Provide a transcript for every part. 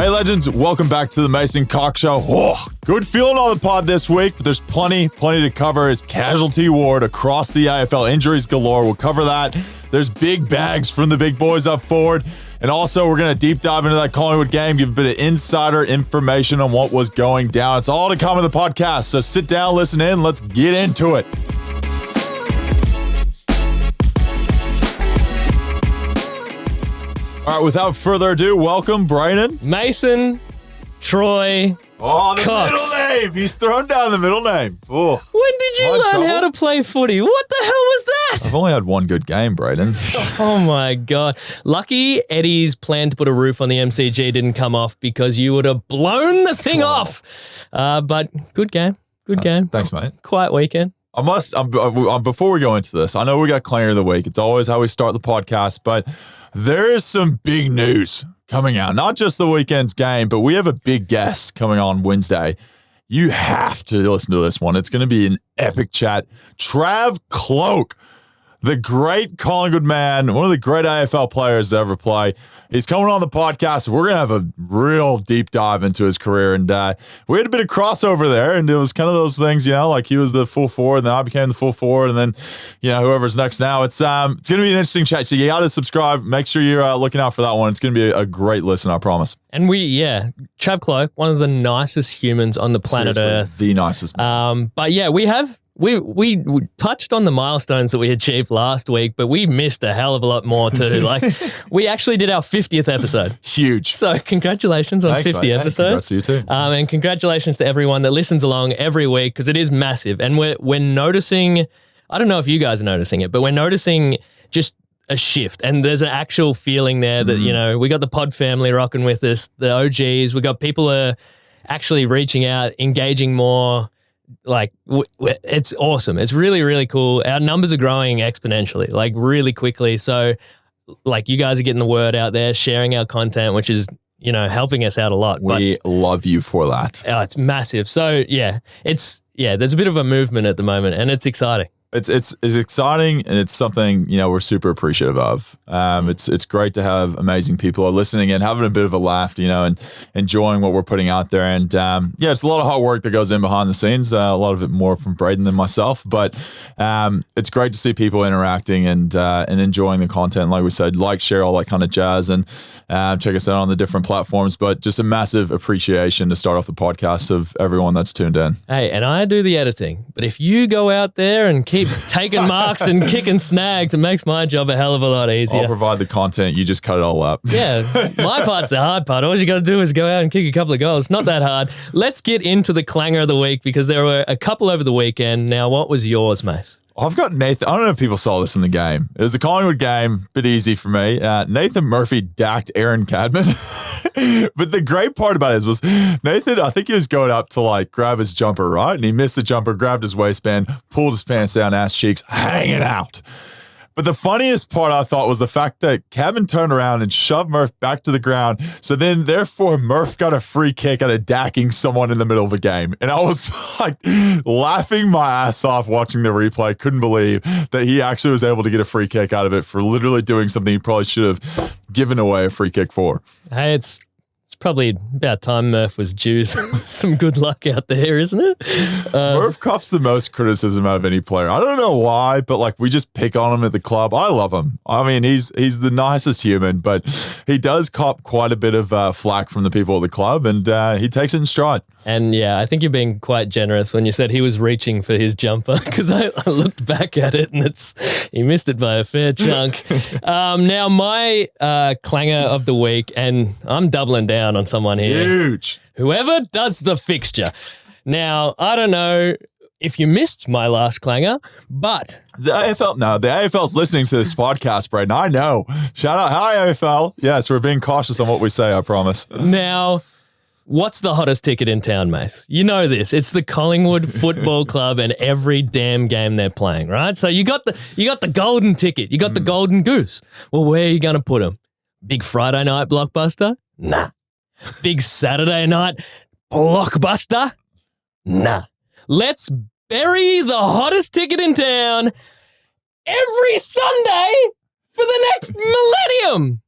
Hey legends, welcome back to the Mace and Cock Show. Oh, good feeling on the pod this week, but there's plenty to cover. As casualty ward across the AFL, injuries galore. We'll cover that. There's big bags from the big boys up forward. And also, we're going to deep dive into that Collingwood game, give a bit of insider information on what was going down. It's all to come in the podcast. So sit down, listen in, let's get into it. All right, without further ado, welcome, Brayden. Mason, Troy, Oh, the Cox. middle name. He's thrown down the middle name. Oh. When did you learn how to play footy? What the hell was that? I've only had one good game, Brayden. Oh, my God. Lucky Eddie's plan to put a roof on the MCG didn't come off because you would have blown the thing off. But good game. Good game. Thanks, mate. Quiet weekend. Before we go into this, I know we got Clanger of the Week. It's always how we start the podcast, but there is some big news coming out. Not just the weekend's game, but we have a big guest coming on Wednesday. You have to listen to this one. It's going to be an epic chat. Trav Cloak, the great Collingwood man, one of the great AFL players to ever play. He's coming on the podcast. We're going to have a real deep dive into his career. And we had a bit of crossover there. And it was kind of those things, like he was the full forward and then I became the full forward. And then, whoever's next now. It's going to be an interesting chat. So you got to subscribe. Make sure you're looking out for that one. It's going to be a great listen, I promise. And Trav Cloak, one of the nicest humans on the planet Earth. The nicest. But yeah, we touched on the milestones that we achieved last week, but we missed a hell of a lot more too. Like we actually did our 50th episode. Huge. So congratulations on 50 episodes. Congrats to you too. And congratulations to everyone that listens along every week because it is massive. And we're noticing, I don't know if you guys are noticing it, but we're noticing just a shift. And there's an actual feeling there that, we got the pod family rocking with us, the OGs, we got people are actually reaching out, engaging more. Like it's awesome. It's really, really cool. Our numbers are growing exponentially, like really quickly. So like you guys are getting the word out there, sharing our content, which is, helping us out a lot. We love you for that. Oh, it's massive. So there's a bit of a movement at the moment and it's exciting. It's exciting and it's something, we're super appreciative of. It's great to have amazing people listening and having a bit of a laugh, and enjoying what we're putting out there. And it's a lot of hard work that goes in behind the scenes. A lot of it more from Brayden than myself, but it's great to see people interacting and enjoying the content. Like we said, share, all that kind of jazz, and check us out on the different platforms. But just a massive appreciation to start off the podcast of everyone that's tuned in. Hey, and I do the editing, but if you go out there and keep taking marks and kicking snags, it makes my job a hell of a lot easier. I'll provide the content. You just cut it all up. Yeah, my part's the hard part. All you got to do is go out and kick a couple of goals. Not that hard. Let's get into the clanger of the week because there were a couple over the weekend. Now, what was yours, Mace? I've got Nathan. I don't know if people saw this in the game. It was a Collingwood game, bit easy for me. Nathan Murphy dacked Aaron Cadman. But the great part about it was Nathan, I think he was going up to grab his jumper, right? And he missed the jumper, grabbed his waistband, pulled his pants down, ass cheeks, hanging out. But the funniest part I thought was the fact that Cadman turned around and shoved Murph back to the ground. So then, therefore, Murph got a free kick out of dacking someone in the middle of a game. And I was laughing my ass off watching the replay. Couldn't believe that he actually was able to get a free kick out of it for literally doing something he probably should have given away a free kick for. Hey, it's probably about time Murph was due some good luck out there, isn't it? Murph cops the most criticism out of any player. I don't know why, but we just pick on him at the club. I love him. I mean, he's the nicest human, but he does cop quite a bit of flack from the people at the club, and he takes it in stride. And yeah, I think you're being quite generous when you said he was reaching for his jumper because I looked back at it and he missed it by a fair chunk. Now my clanger of the week, and I'm doubling down on someone here. Huge. Whoever does the fixture. Now, I don't know if you missed my last clanger, but the AFL's listening to this podcast, Brayden. I know. Shout out. Hi, AFL. Yes, we're being cautious on what we say, I promise. Now, what's the hottest ticket in town, Mace? You know this. It's the Collingwood Football Club and every damn game they're playing, right? So you got the golden ticket. You got the golden goose. Well, where are you going to put them? Big Friday night blockbuster? Nah. Big Saturday night blockbuster? Nah. Let's bury the hottest ticket in town every Sunday for the next millennium.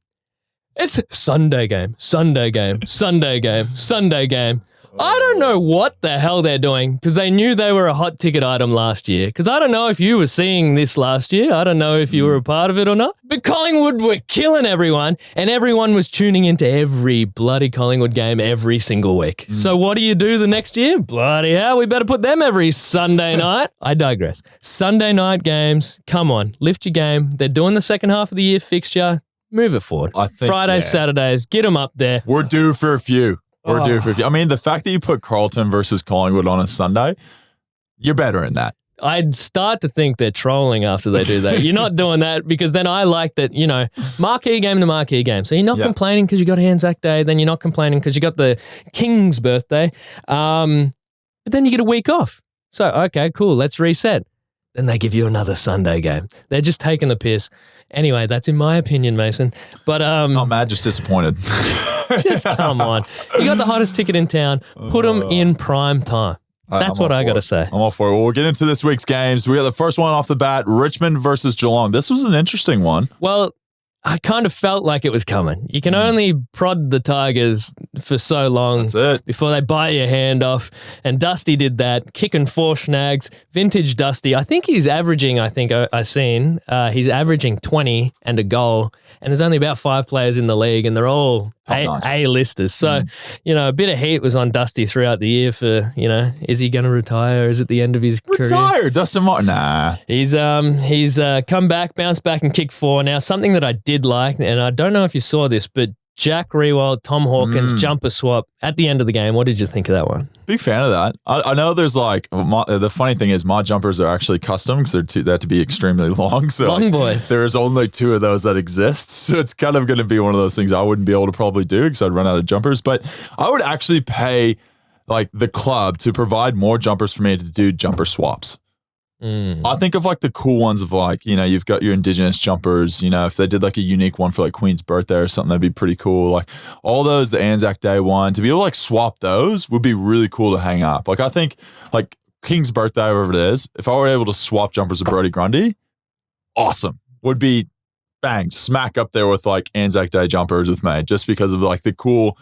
It's Sunday game, Sunday game, Sunday game, Sunday game. I don't know what the hell they're doing because they knew they were a hot ticket item last year. Because I don't know if you were seeing this last year. I don't know if you were a part of it or not. But Collingwood were killing everyone and everyone was tuning into every bloody Collingwood game every single week. So what do you do the next year? Bloody hell, we better put them every Sunday night. I digress. Sunday night games, come on, lift your game. They're doing the second half of the year fixture. Move it forward. I think, Fridays, Saturdays, get them up there. We're due for a few. We're due for a few. I mean, the fact that you put Carlton versus Collingwood on a Sunday, you're better in that. I'd start to think they're trolling after they do that. You're not doing that because then I like that, marquee game to marquee game. So you're not complaining because you got Anzac Day. Then you're not complaining because you got the King's birthday. But then you get a week off. So, okay, cool. Let's reset. Then they give you another Sunday game. They're just taking the piss. Anyway, that's in my opinion, Mason. But not mad, just disappointed. Just come on. You got the hottest ticket in town. Put them in prime time. That's what I got to say. I'm all for it. Well, we'll get into this week's games. We got the first one off the bat, Richmond versus Geelong. This was an interesting one. Well, I kind of felt like it was coming. You can only prod the Tigers for so long before they bite your hand off. And Dusty did that, kicking 4 snags. Vintage Dusty. I think he's averaging, he's averaging 20 and a goal. And there's only about 5 players in the league and they're all A-listers. So, a bit of heat was on Dusty throughout the year for, is he going to retire? Is it the end of his career? Retire, Dustin Martin. Nah. He's come back, bounced back and kicked 4. Now, something that I did like, and I don't know if you saw this, but Jack Riewoldt, Tom Hawkins, jumper swap at the end of the game. What did you think of that one? Big fan of that. I know there's the funny thing is my jumpers are actually custom because they have to be extremely long. So long boys. There's only 2 of those that exist. So it's kind of going to be one of those things I wouldn't be able to probably do because I'd run out of jumpers. But I would actually pay the club to provide more jumpers for me to do jumper swaps. I think of the cool ones of you've got your Indigenous jumpers, if they did a unique one for Queen's birthday or something, that'd be pretty cool. All those, the Anzac Day one, to be able to swap those would be really cool to hang up. I think King's birthday, whatever it is, if I were able to swap jumpers with Brodie Grundy, awesome. Would be bang, smack up there with Anzac Day jumpers with me just because of the cool,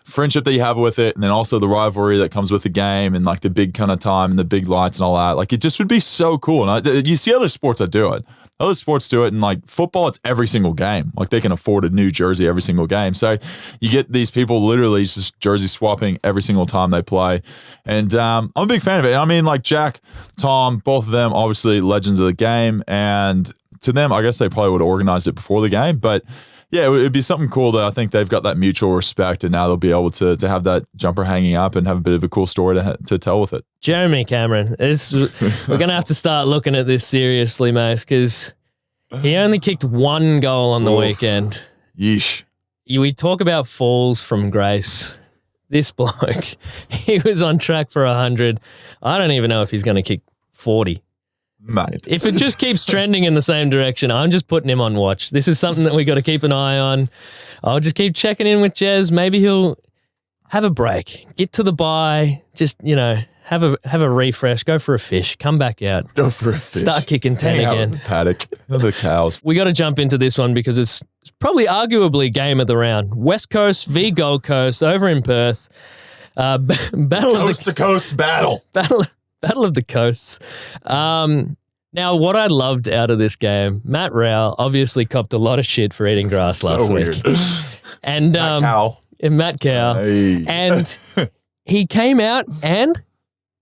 friendship that you have with it, and then also the rivalry that comes with the game and the big kind of time and the big lights and all that. It just would be so cool. And you see other sports that do it. Other sports do it, and football, it's every single game. They can afford a new jersey every single game. So you get these people literally just jersey swapping every single time they play. And I'm a big fan of it. I mean, Jack, Tom, both of them, obviously legends of the game. And to them, I guess they probably would have organized it before the game, but yeah, it would be something cool that I think they've got that mutual respect, and now they'll be able to have that jumper hanging up and have a bit of a cool story to tell with it. Jeremy Cameron, we're going to have to start looking at this seriously, Mace, because he only kicked 1 goal on the weekend. Yeesh. We talk about falls from grace. This bloke, he was on track for 100. I don't even know if he's going to kick 40. Mate. If it just keeps trending in the same direction, I'm just putting him on watch. This is something that we got to keep an eye on. I'll just keep checking in with Jez. Maybe he'll have a break, get to the bye, just, have a refresh, go for a fish, come back out. Go for a fish. Start kicking 10 again. The paddock, the cows. We got to jump into this one because it's probably arguably game of the round. West Coast v Gold Coast over in Perth. Battle coast to coast battle. Battle of the Coasts. Now, what I loved out of this game, Matt Rowell obviously copped a lot of shit for eating grass last week. And Matt Cow. Hey. And he came out and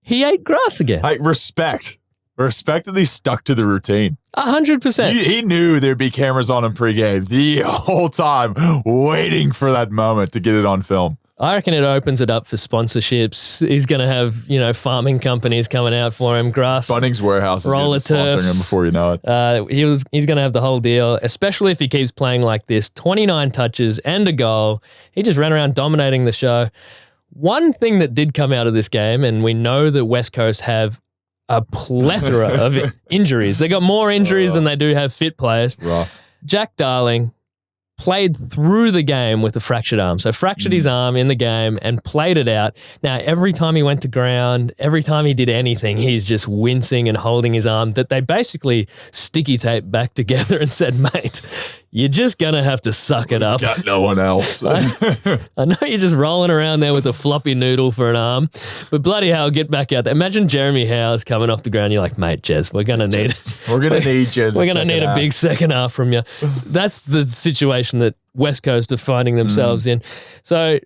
he ate grass again. Respect that he stuck to the routine. 100%. He knew there'd be cameras on him pregame the whole time, waiting for that moment to get it on film. I reckon it opens it up for sponsorships. He's going to have, farming companies coming out for him. Grass. Bunnings Warehouse is roller sponsoring him before you know it. He's going to have the whole deal, especially if he keeps playing like this. 29 touches and a goal. He just ran around dominating the show. One thing that did come out of this game, and we know that West Coast have a plethora of injuries. They got more injuries than they do have fit players. Rough. Jack Darling played through the game with a fractured arm. So fractured his arm in the game and played it out. Now, every time he went to ground, every time he did anything, he's just wincing and holding his arm that they basically sticky taped back together and said, mate, you're just going to have to suck it up. Got no one else. I know you're just rolling around there with a floppy noodle for an arm, but bloody hell, get back out there. Imagine Jeremy Howe's coming off the ground. You're like, mate, Jez, we're going to need you. We're going to need a big second half from you. That's the situation that West Coast are finding themselves in. So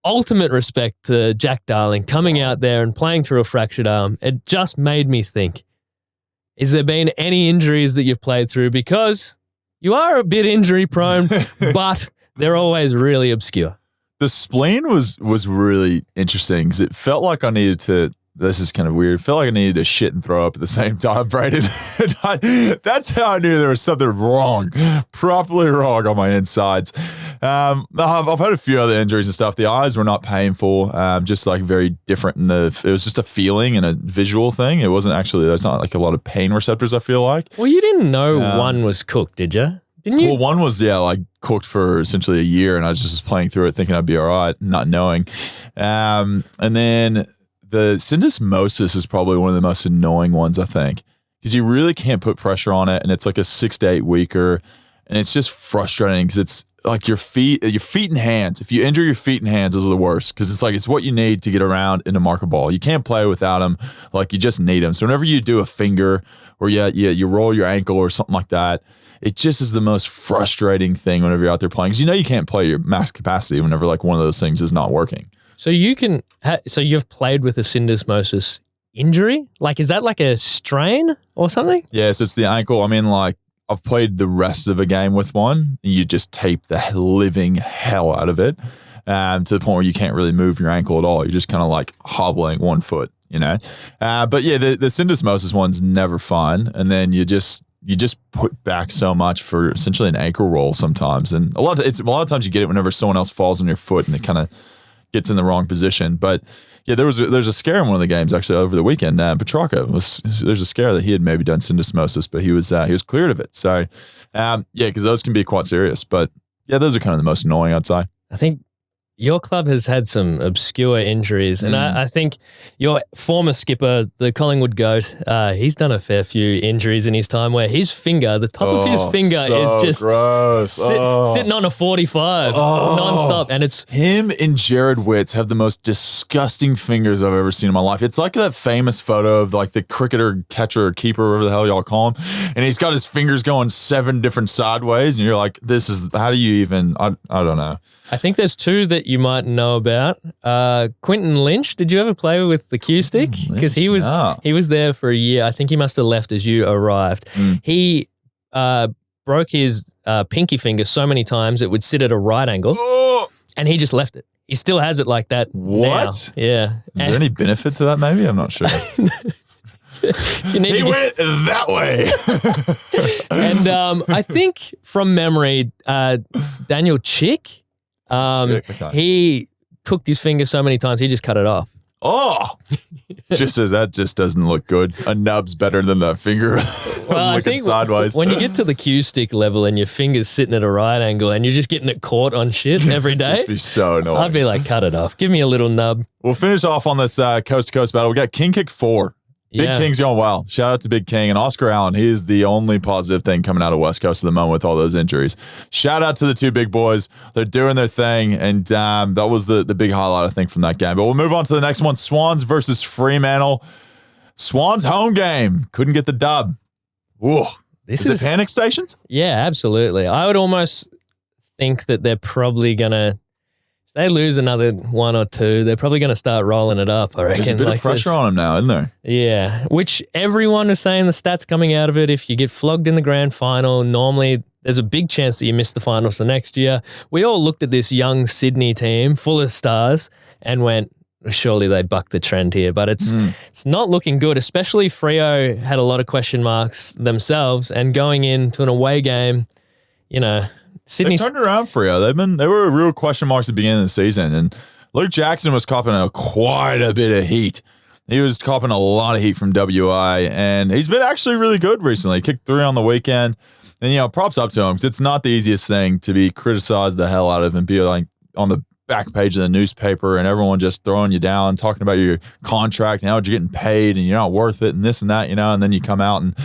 ultimate respect to Jack Darling coming out there and playing through a fractured arm. It just made me think, is there been any injuries that you've played through? Because you are a bit injury prone, but they're always really obscure. The spleen was really interesting because it felt like I needed to. This is kind of weird. It felt like I needed to shit and throw up at the same time, Brayden. That's how I knew there was something wrong, properly wrong on my insides. I've had a few other injuries and stuff. The eyes were not painful, just like very different. It was just a feeling and a visual thing. It wasn't actually, there's not like a lot of pain receptors, I feel like. Well, you didn't know one was cooked, did you? Didn't you? Well, one was, like cooked for essentially a year and I was just playing through it thinking I'd be all right, not knowing. And then the syndesmosis is probably one of the most annoying ones, I think, because you really can't put pressure on it, and it's like a 6 to 8 weeker, and it's just frustrating because it's like your feet and hands. If you injure your feet and hands, those are the worst because it's like it's what you need to get around in a marker ball. You can't play without them. Like you just need them. So whenever you do a finger or you roll your ankle or something like that, it just is the most frustrating thing whenever you're out there playing because you can't play your max capacity whenever like one of those things is not working. So so you've played with a syndesmosis injury? Like, is that like a strain or something? Yeah, so it's the ankle. I mean, like, I've played the rest of a game with one, and you just tape the living hell out of it to the point where you can't really move your ankle at all. You're just kind of like hobbling one foot, But yeah, the syndesmosis one's never fun, and then you just put back so much for essentially an ankle roll sometimes, and a lot of times you get it whenever someone else falls on your foot and it kind of gets in the wrong position. But yeah, there's a scare in one of the games actually over the weekend. Petrarca there's a scare that he had maybe done syndesmosis, but he was cleared of it. So because those can be quite serious. But yeah, those are kind of the most annoying, I'd say. I think your club has had some obscure injuries, and I think your former skipper, the Collingwood GOAT, he's done a fair few injuries in his time where his finger, the top of his finger is just sitting on a 45 nonstop, and it's... Him and Jared Witts have the most disgusting fingers I've ever seen in my life. It's like that famous photo of like the cricketer, catcher, or keeper, whatever the hell y'all call him, and he's got his fingers going 7 different sideways, and you're like, how do you even... I don't know. I think there's 2 that you might know about. Quinton Lynch, did you ever play with the cue stick? Because he was there for a year. I think he must have left as you arrived. He broke his pinky finger so many times it would sit at a right angle, and he just left it. He still has it like that. What? Now. Yeah. Is there any benefit to that? Maybe I'm not sure. He went that way. And I think from memory, Daniel Chick. He cooked his finger so many times he just cut it off. Just as that just doesn't look good. A nub's better than that finger. Well, I think sideways. When you get to the cue stick level and your finger's sitting at a right angle and you're just getting it caught on shit every day, just be so annoying. I'd be like, cut it off. Give me a little nub. We'll finish off on this coast to coast battle. We got King Kick 4. Big King's going well. Shout out to Big King and Oscar Allen. He is the only positive thing coming out of West Coast at the moment with all those injuries. Shout out to the 2 big boys. They're doing their thing, and that was the big highlight, I think, from that game. But we'll move on to the next one, Swans versus Fremantle. Swans home game. Couldn't get the dub. Ooh. Is it panic stations? Yeah, absolutely. I would almost think that they're probably going to, if they lose another 1 or 2, they're probably going to start rolling it up, I reckon. There's a bit of pressure on them now, isn't there? Yeah, which everyone is saying the stats coming out of it. If you get flogged in the grand final, normally there's a big chance that you miss the finals the next year. We all looked at this young Sydney team full of stars and went, surely they buck the trend here. But it's not looking good, especially Freo had a lot of question marks themselves, and going into an away game, Sydney turned around Freo. They were real question marks at the beginning of the season, and Luke Jackson was copping quite a bit of heat He was copping a lot of heat from WA, and he's been actually really good recently. Kicked 3 on the weekend. And, props up to him because it's not the easiest thing to be criticized the hell out of and be like on the back page of the newspaper and everyone just throwing you down, talking about your contract and how you're getting paid and you're not worth it and this and that, and then you come out and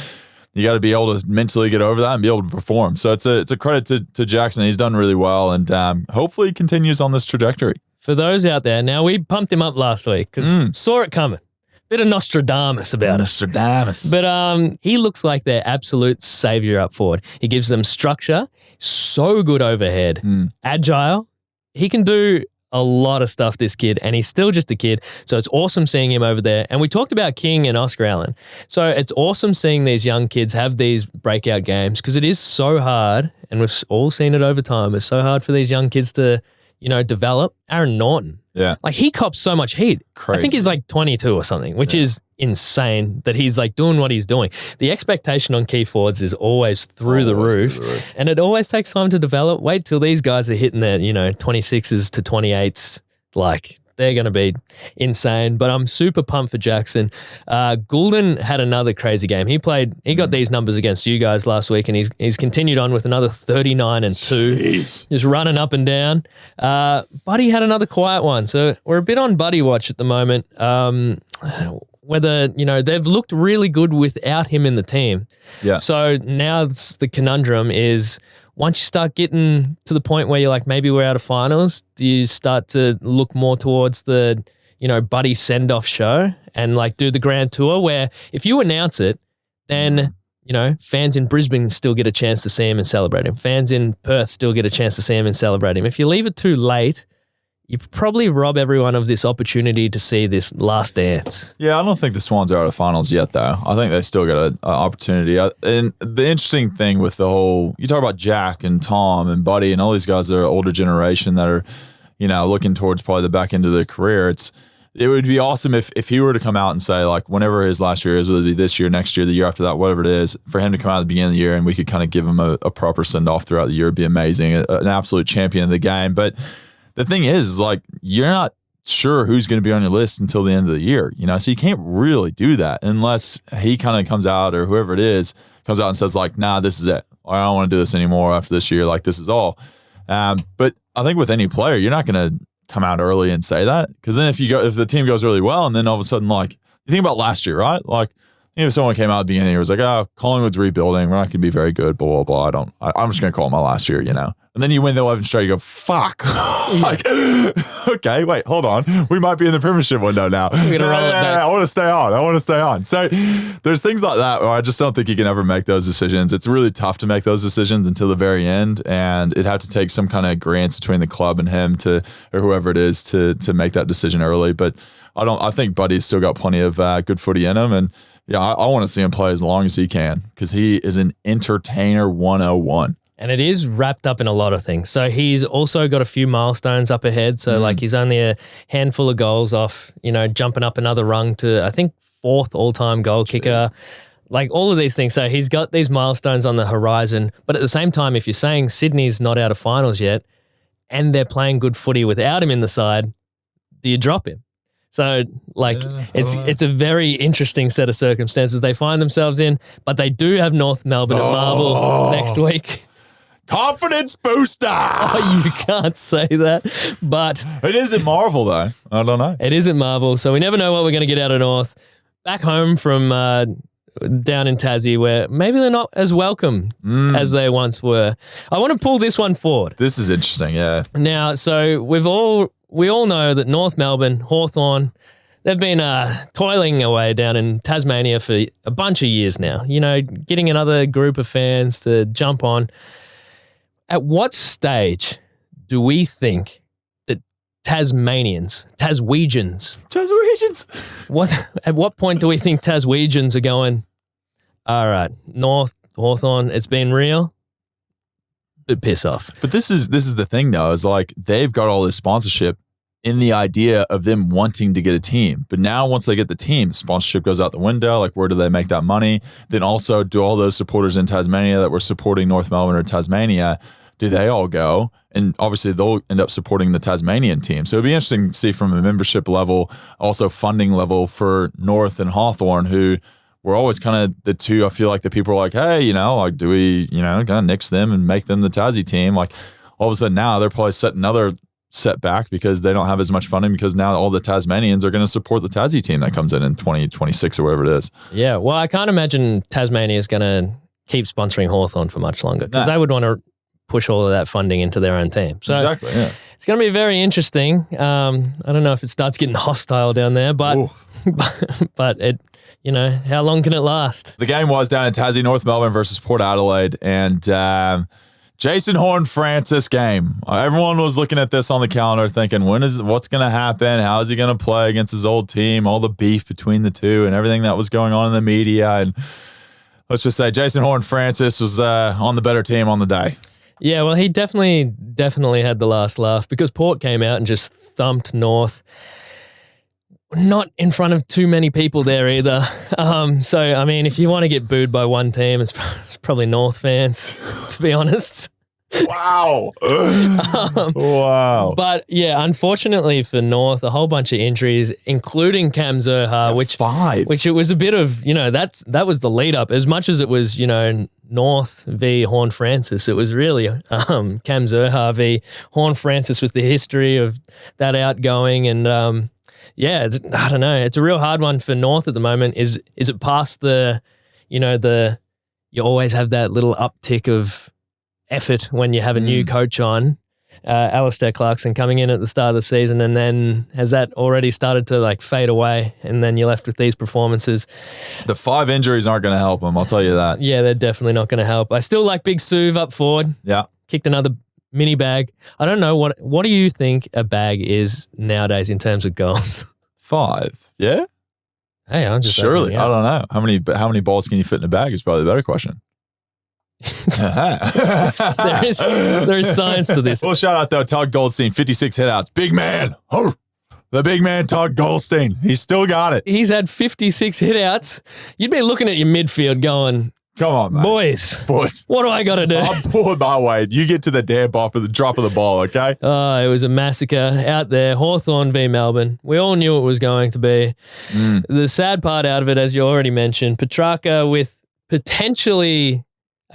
you got to be able to mentally get over that and be able to perform. So it's a credit to Jackson. He's done really well and hopefully he continues on this trajectory. For those out there, now we pumped him up last week because saw it coming. Bit of Nostradamus about Nostradamus. But he looks like their absolute savior up forward. He gives them structure, so good overhead, agile. He can do a lot of stuff, this kid, and he's still just a kid. So it's awesome seeing him over there. And we talked about King and Oscar Allen. So it's awesome seeing these young kids have these breakout games because it is so hard, and we've all seen it over time. It's so hard for these young kids to, develop. Aaron Norton. Yeah. Like he cops so much heat. Crazy. I think he's like 22 or something, which is insane that he's like doing what he's doing. The expectation on key forwards is always through the roof. And it always takes time to develop. Wait till these guys are hitting their, 26s to 28s. Like they're going to be insane. But I'm super pumped for Jackson. Goulden had another crazy game. He got these numbers against you guys last week, and he's continued on with another 39 and 2. Jeez. Just running up and down. Buddy had another quiet one. So we're a bit on Buddy watch at the moment. Whether, they've looked really good without him in the team. Yeah. So now the conundrum is, once you start getting to the point where you're like, maybe we're out of finals, do you start to look more towards the, Buddy send-off show and like do the grand tour where if you announce it, then, fans in Brisbane still get a chance to see him and celebrate him. Fans in Perth still get a chance to see him and celebrate him. If you leave it too late, you probably rob everyone of this opportunity to see this last dance. Yeah, I don't think the Swans are out of finals yet, though. I think they still got an opportunity. And the interesting thing with the whole, you talk about Jack and Tom and Buddy and all these guys that are older generation that are, looking towards probably the back end of their career. It would be awesome if he were to come out and say, like, whenever his last year is, whether it be this year, next year, the year after that, whatever it is, for him to come out at the beginning of the year and we could kind of give him a proper send-off throughout the year would be amazing. An absolute champion of the game. But the thing is like, you're not sure who's going to be on your list until the end of the year, so you can't really do that unless he kind of comes out or whoever it is comes out and says like, nah, this is it. I don't want to do this anymore after this year. Like this is all. But I think with any player, you're not going to come out early and say that because then if the team goes really well and then all of a sudden, like you think about last year, right? Like if someone came out at the beginning and was like, oh, Collingwood's rebuilding, we're not going to be very good, blah, blah, blah. I'm just going to call it my last year, And then you win the 11 straight, you go, fuck. Like, okay, wait, hold on. We might be in the premiership window now. We're gonna roll it back. I want to stay on. So there's things like that where I just don't think you can ever make those decisions. It's really tough to make those decisions until the very end. And it'd have to take some kind of agreement between the club and him or whoever it is to make that decision early. But I think Buddy's still got plenty of good footy in him. And yeah, I want to see him play as long as he can because he is an entertainer 101. And it is wrapped up in a lot of things. So he's also got a few milestones up ahead. So like he's only a handful of goals off, jumping up another rung to, I think, 4th all-time goal kicker. Like all of these things. So he's got these milestones on the horizon. But at the same time, if you're saying Sydney's not out of finals yet and they're playing good footy without him in the side, do you drop him? So, it's a very interesting set of circumstances they find themselves in, but they do have North Melbourne at Marvel next week. Confidence booster! Oh, you can't say that, but... It is at Marvel, though. I don't know. It is at Marvel, so we never know what we're going to get out of North. Back home from down in Tassie, where maybe they're not as welcome as they once were. I want to pull this one forward. This is interesting, yeah. Now, so we all know that North Melbourne, Hawthorn, they've been toiling away down in Tasmania for a bunch of years now, getting another group of fans to jump on. At what stage do we think that Taswegians, at what point do we think Taswegians are going, all right, North, Hawthorn, it's been real, but piss off. But this is the thing though, is like they've got all this sponsorship in the idea of them wanting to get a team. But now once they get the team, sponsorship goes out the window. Like where do they make that money? Then also do all those supporters in Tasmania that were supporting North Melbourne or Tasmania, do they all go? And obviously they'll end up supporting the Tasmanian team. So it'd be interesting to see from a membership level, also funding level for North and Hawthorn, who were always kind of the two. I feel like the people are like, hey, like, do we, kind of nix them and make them the Tassie team? Like, all of a sudden now they're probably set another setback because they don't have as much funding, because now all the Tasmanians are going to support the Tassie team that comes in 2026 or whatever it is. Yeah, well, I can't imagine Tasmania is going to keep sponsoring Hawthorn for much longer, because they would want to push all of that funding into their own team. So exactly, yeah. It's going to be very interesting. I don't know if it starts getting hostile down there, but but it, how long can it last? The game was down in Tassie, North Melbourne versus Port Adelaide, and Jason Horne-Francis game. Everyone was looking at this on the calendar thinking, what's going to happen? How is he going to play against his old team? All the beef between the two and everything that was going on in the media. And let's just say Jason Horne-Francis was on the better team on the day. Yeah, well, he definitely had the last laugh, because Port came out and just thumped North. Not in front of too many people there either. So, I mean, if you want to get booed by one team, it's probably North fans, to be honest. Wow. Wow. But yeah, unfortunately for North, a whole bunch of injuries, including Cam Zurhaar, which it was a bit of, that was the lead up. As much as it was, North v Horne-Francis, it was really Cam Zurhaar v Horne-Francis, with the history of that outgoing. And I don't know. It's a real hard one for North at the moment. Is it past the, you always have that little uptick of effort when you have a new coach on, Alistair Clarkson coming in at the start of the season, and then has that already started to fade away, and then you're left with these performances? The 5 injuries aren't going to help him, I'll tell you that. Yeah, they're definitely not going to help. I still like Big Suv up forward. Yeah. Kicked another mini bag. I don't know, what do you think a bag is nowadays in terms of goals? 5, yeah? Hey, I'm just surely. I don't know. How many balls can you fit in a bag is probably the better question. there is science to this. Well, shout out though, Todd Goldstein, 56 hitouts. Big man. The big man, Todd Goldstein. He's still got it. He's had 56 hitouts. You'd be looking at your midfield going, come on, man. Boys, what do I got to do? I'm pulling my weight. You get to the damn bop of the drop of the ball, okay? Oh, it was a massacre out there. Hawthorn v Melbourne. We all knew it was going to be. The sad part out of it, as you already mentioned, Petrarca with potentially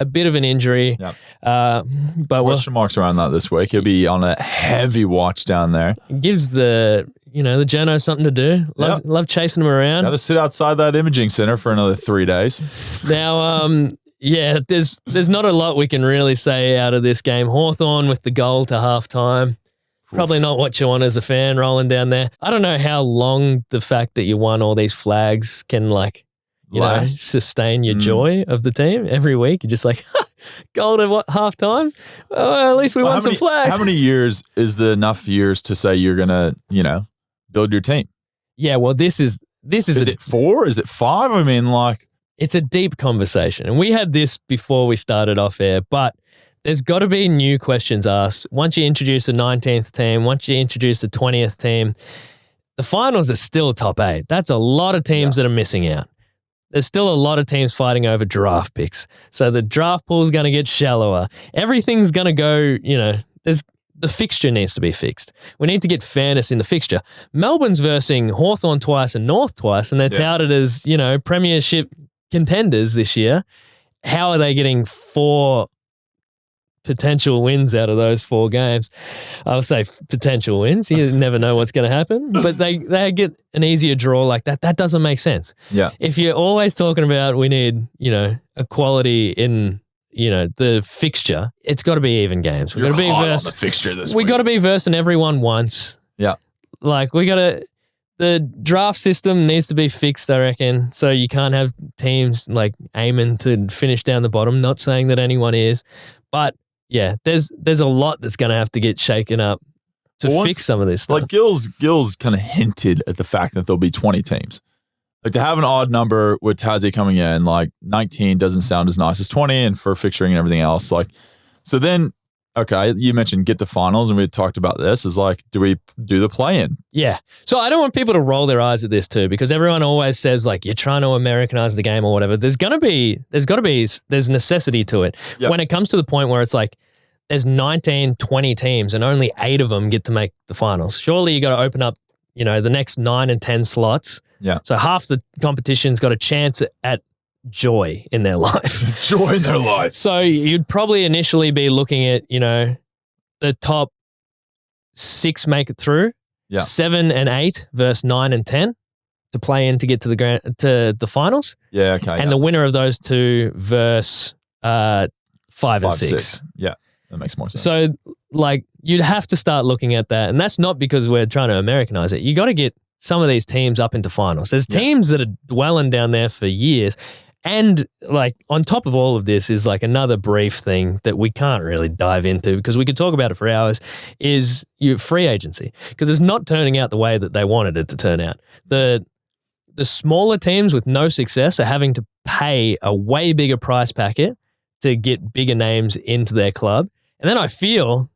a bit of an injury. Yep. But question marks around that this week. He'll be on a heavy watch down there. Gives the journos something to do. Love chasing them around. Got to sit outside that imaging center for another 3 days. Now, there's not a lot we can really say out of this game. Hawthorn with the goal to halftime. Probably not what you want as a fan rolling down there. I don't know how long the fact that you won all these flags can sustain your joy of the team every week. You're just like, goal to halftime? Well, at least we won some flags. How many years is enough years to say you're going to, build your team? Yeah, well, this is it 4? Is it 5? I mean, it's a deep conversation. And we had this before we started off air, but there's got to be new questions asked. Once you introduce a 19th team, once you introduce a 20th team, the finals are still top 8. That's a lot of teams that are missing out. There's still a lot of teams fighting over draft picks. So the draft pool is going to get shallower. Everything's going to go, the fixture needs to be fixed. We need to get fairness in the fixture. Melbourne's versing Hawthorn twice and North twice, and they're touted as, premiership contenders this year. How are they getting 4 potential wins out of those 4 games? I'll say potential wins. You never know what's going to happen, but they get an easier draw like that. That doesn't make sense. Yeah. If you're always talking about we need, equality in, the fixture, it's got to be even games. We've got to be on the fixture this week. We got to be versing everyone once. Yeah. The draft system needs to be fixed, I reckon. So you can't have teams aiming to finish down the bottom. Not saying that anyone is, but yeah, there's a lot that's going to have to get shaken up to fix some of this stuff. Gills kind of hinted at the fact that there'll be 20 teams. To have an odd number with Tassie coming in, 19 doesn't sound as nice as 20, and for fixturing and everything else. So then, okay, you mentioned get to finals, and we had talked about this, is do we do the play-in? Yeah. So I don't want people to roll their eyes at this too, because everyone always says you're trying to Americanize the game or whatever. There's necessity to it. Yep. When it comes to the point where it's there's 19, 20 teams and only 8 of them get to make the finals. Surely you got to open up, the next 9 and 10 slots. Yeah. So half the competition's got a chance at joy in their life. Joy in their life. So you'd probably initially be looking at, the top 6 make it through. Yeah. 7 and 8 versus 9 and 10 to play in to get to the finals. Yeah, okay. And the winner of those 2 versus 5 and 6. Yeah, that makes more sense. So, you'd have to start looking at that. And that's not because we're trying to Americanize it. You got to get some of these teams up into finals. There's teams that are dwelling down there for years. And, on top of all of this is, another brief thing that we can't really dive into because we could talk about it for hours is your free agency because it's not turning out the way that they wanted it to turn out. The smaller teams with no success are having to pay a way bigger price packet to get bigger names into their club. And then I feel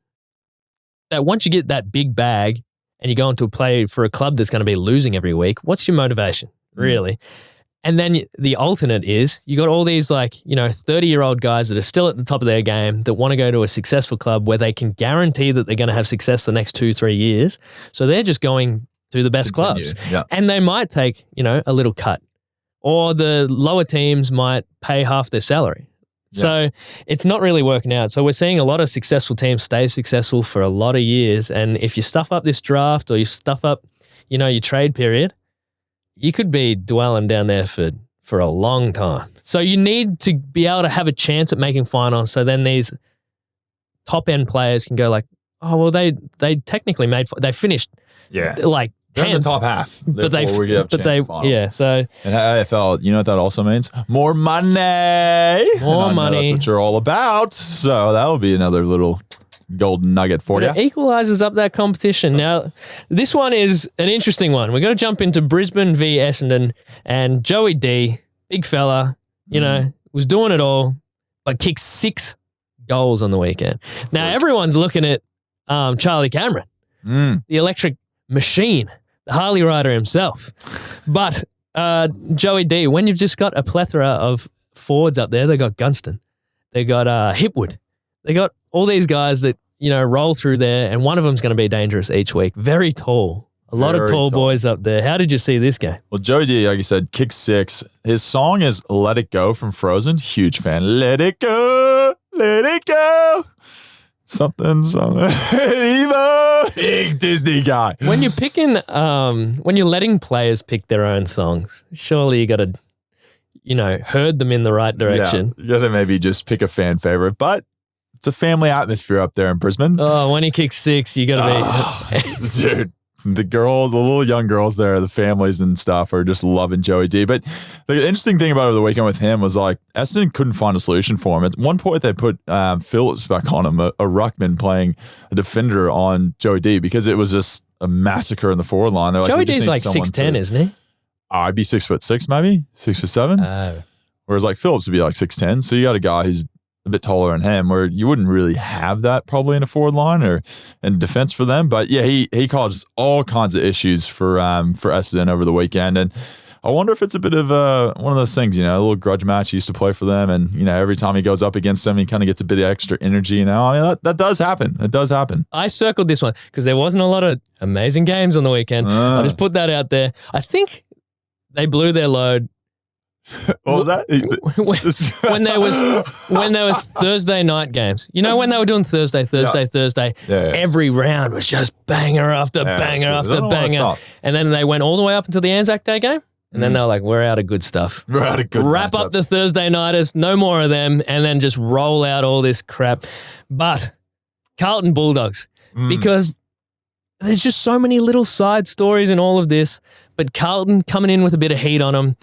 that once you get that big bag and you go into a play for a club that's going to be losing every week, what's your motivation, really? And then the alternate is you got all these 30-year-old guys that are still at the top of their game that want to go to a successful club where they can guarantee that they're going to have success the next 2-3 years. So they're just going to the best clubs. Yeah. And they might take, a little cut. Or the lower teams might pay half their salary. Yeah. So it's not really working out. So we're seeing a lot of successful teams stay successful for a lot of years. And if you stuff up this draft or you stuff up, your trade period, you could be dwelling down there for a long time. So you need to be able to have a chance at making finals. So then these top end players can go they technically they finished they're 10th. in the top half. But they we have a chance at finals. Yeah. So and AFL, you know what that also means? More money. More money. That's what you're all about. So that'll be another little golden nugget for you. It equalizes up that competition. Now, this one is an interesting one. We're going to jump into Brisbane v Essendon, and Joey D, big fella, was doing it all, but kicked 6 goals on the weekend. Now, everyone's looking at Charlie Cameron, the electric machine, the Harley rider himself. But Joey D, when you've just got a plethora of forwards up there, they got Gunston, they got Hipwood, they got all these guys that, roll through there, and one of them's going to be dangerous each week. Very tall. A lot of tall boys up there. How did you see this game? Well, Joey D, like you said, kicked 6. His song is Let It Go from Frozen. Huge fan. Let it go. Let it go. Something. Evil. Big Disney guy. When you're picking, when you're letting players pick their own songs, surely you got to, herd them in the right direction. Yeah, you got to maybe just pick a fan favorite, but it's a family atmosphere up there in Brisbane. Oh, when he kicks 6, you got to be... Dude, the little young girls there, the families and stuff are just loving Joey D. But the interesting thing about the weekend with him was Essendon couldn't find a solution for him. At one point, they put Phillips back on him, a ruckman playing a defender on Joey D because it was just a massacre in the forward line. Joey D's 6'10", isn't he? I'd be 6'6", maybe 6'7". Whereas Phillips would be 6'10". So you got a guy who's a bit taller than him, where you wouldn't really have that probably in a forward line or in defense for them. But yeah, he caused all kinds of issues for Essendon over the weekend. And I wonder if it's a bit of one of those things, a little grudge match he used to play for them. And, every time he goes up against them, he kind of gets a bit of extra energy. I mean, that does happen. It does happen. I circled this one because there wasn't a lot of amazing games on the weekend. I'll just put that out there. I think they blew their load. What was that? when there was Thursday night games, when they were doing Thursday, every round was just banger after banger after banger, and then they went all the way up until the Anzac Day game, and then they were like, "We're out of good stuff. We're out of good. Wrap up the Thursday nighters, no more of them, and then just roll out all this crap." But Carlton Bulldogs, because there's just so many little side stories in all of this, but Carlton coming in with a bit of heat on them.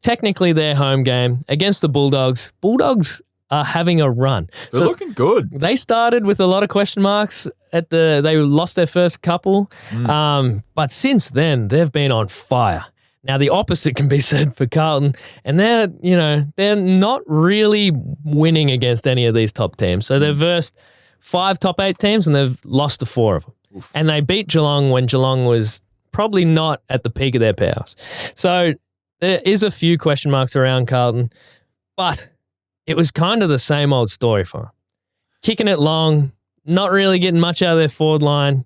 Technically their home game against the Bulldogs. Bulldogs are having a run. They're looking good. They started with a lot of question marks they lost their first couple. But since then, they've been on fire. Now, the opposite can be said for Carlton, and they're not really winning against any of these top teams. So they've versed 5 top 8 teams, and they've lost to 4 of them. Oof. And they beat Geelong when Geelong was probably not at the peak of their powers. So there is a few question marks around Carlton, but it was kind of the same old story for them. kicking it long, not really getting much out of their forward line.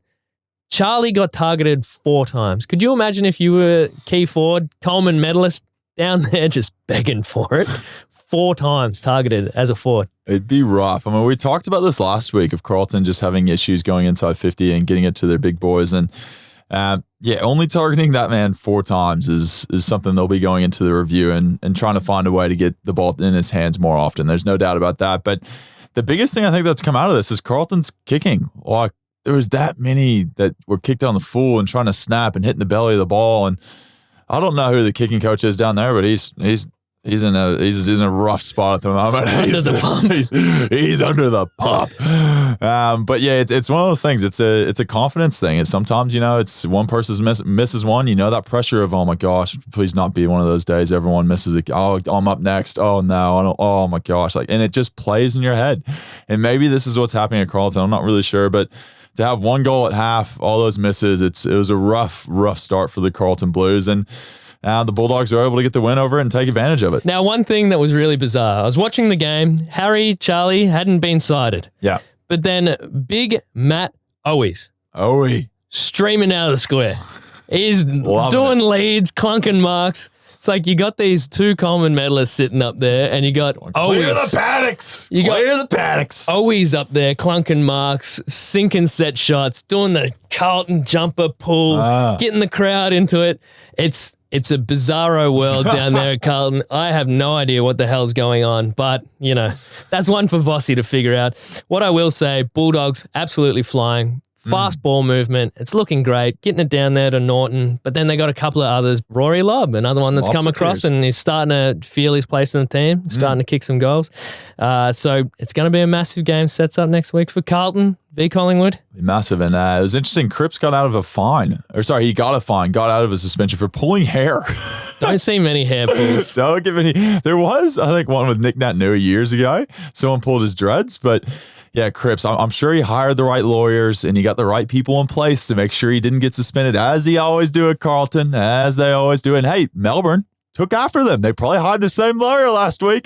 Charlie got targeted 4 times. Could you imagine if you were key forward, Coleman medalist, down there just begging for it? 4 times targeted as a forward. It'd be rough. I mean, we talked about this last week of Carlton just having issues going inside 50 and getting it to their big boys. And only targeting that man 4 times is something they'll be going into the review and trying to find a way to get the ball in his hands more often. There's no doubt about that. But the biggest thing I think that's come out of this is Carlton's kicking. Like, there was that many that were kicked on the full and trying to snap and hitting the belly of the ball. And I don't know who the kicking coach is down there, but he's in a rough spot at the moment. Under the pump. He's under the pump. But yeah, it's one of those things. It's a confidence thing. It's sometimes, it's one person misses one. That pressure of, oh my gosh, please not be one of those days everyone misses it. Oh, I'm up next. Oh no, I don't. Oh my gosh, and it just plays in your head. And maybe this is what's happening at Carlton. I'm not really sure, but to have 1 goal at half, all those misses, it was a rough start for the Carlton Blues. And the Bulldogs were able to get the win over it and take advantage of it. Now, one thing that was really bizarre, I was watching the game. Charlie hadn't been sighted. Yeah. But then big Matt Owies. Streaming out of the square. He's doing leads, clunking marks. It's like you got these 2 Coleman medalists sitting up there and you got Clear the paddocks. Clear the paddocks. Owies up there, clunking marks, sinking set shots, doing the Carlton jumper pull, getting the crowd into it. It's a bizarro world down there at Carlton. I have no idea what the hell's going on, but, that's one for Vossi to figure out. What I will say, Bulldogs absolutely flying. Fast ball movement. It's looking great. Getting it down there to Norton. But then they got a couple of others. Rory Lobb, another one that's come across and he's starting to feel his place in the team, starting to kick some goals. So it's going to be a massive game. Sets up next week for Carlton v Collingwood. Massive. And it was interesting. Cripps got out of a fine. He got a fine, got out of a suspension for pulling hair. Don't see many hair pulls. Don't give any. There was, I think, one with Nick Nat-Nui years ago. Someone pulled his dreads, but yeah, Cripps, I'm sure he hired the right lawyers and he got the right people in place to make sure he didn't get suspended, as he always do at Carlton, as they always do. And hey, Melbourne took after them. They probably hired the same lawyer last week,